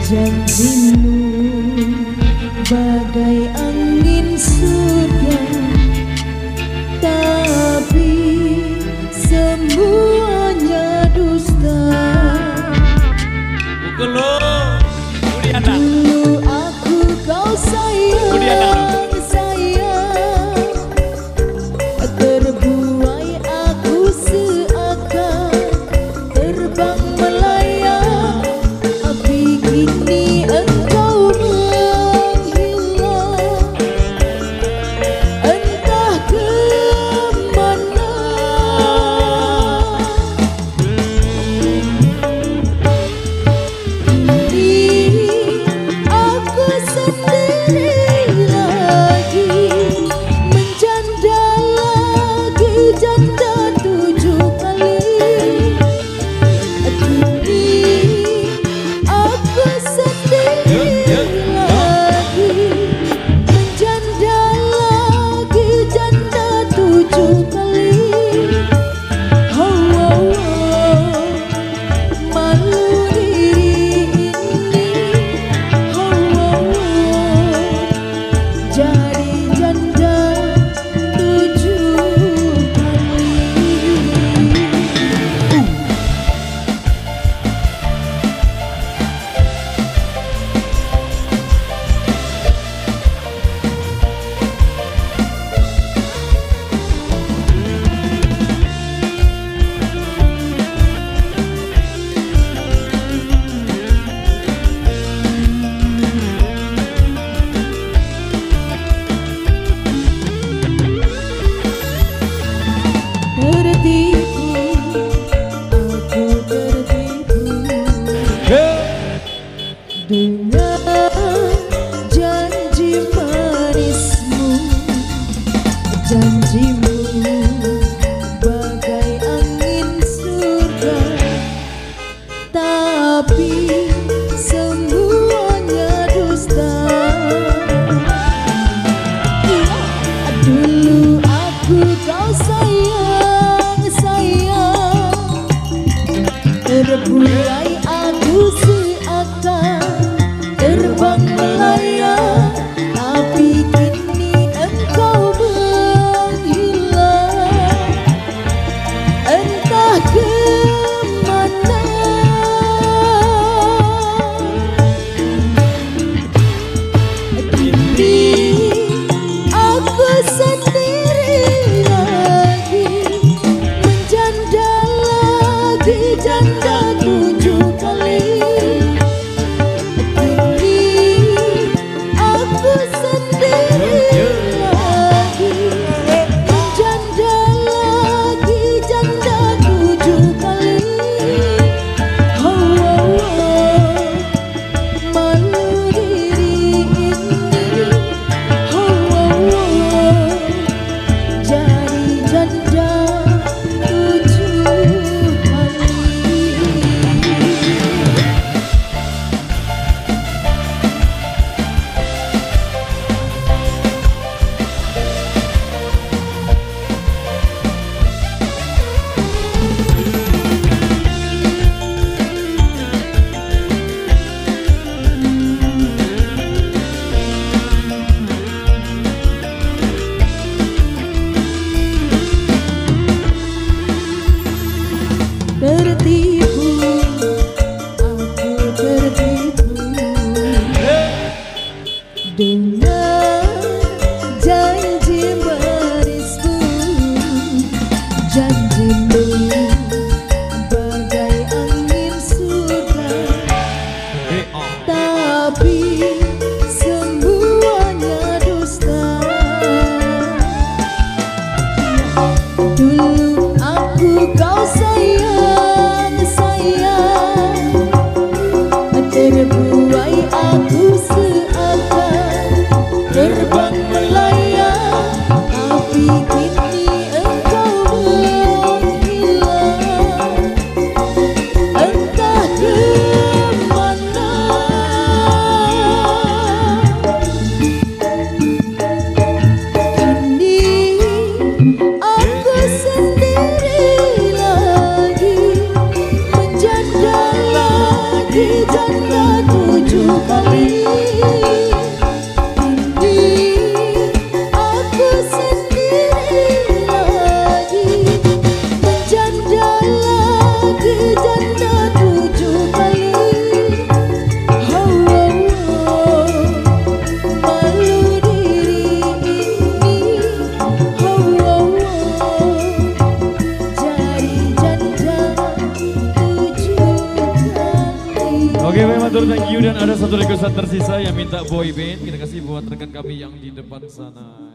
Janjimu bagai angin surga, tapi semuanya dusta. Dulu aku kau sayang, sayang, terbuai aku seakan terbang melayang, tapi kini engkau menghilang, entah kemana. Kini aku sendiri lagi, menjanda lagi, janda 7 kali. Kini aku sendiri lagi, menjanda lagi, janda 7 kali. Oh, oh, oh, malu diri ini. Oh, oh, oh, jadi janda 7 kali. Tertipu, aku tertipu dengan janji manismu. Janjimu bagai angin surga, tapi semuanya dusta. Dulu aku kau sayang, sayang, terbuai aku seakan terbang melayang, tapi kini engkau menghilang, entah kemana. Kini aku sendiri lagi, menjanda lagi, janda 7 kali. Kini aku sendiri lagi, menjanda lagi, janda 7 kali. Oh, oh, oh, malu diri ini. Oh, oh, oh, jadi janda 7 kali. Tertipu, aku tertipu dengan janji manismu. Janjimu bagai angin surga, tapi semuanya dusta. Dulu aku kau sayang, sayang, terbuai aku seakan terbang melayang, tapi kini engkau menghilang, entah kemana. Kini aku sendiri lagi, menjanda lagi, janda 7 Matur thank you dan ada satu requestan tersisa yang minta boy band. Kita kasih buat rekan kami yang di depan sana.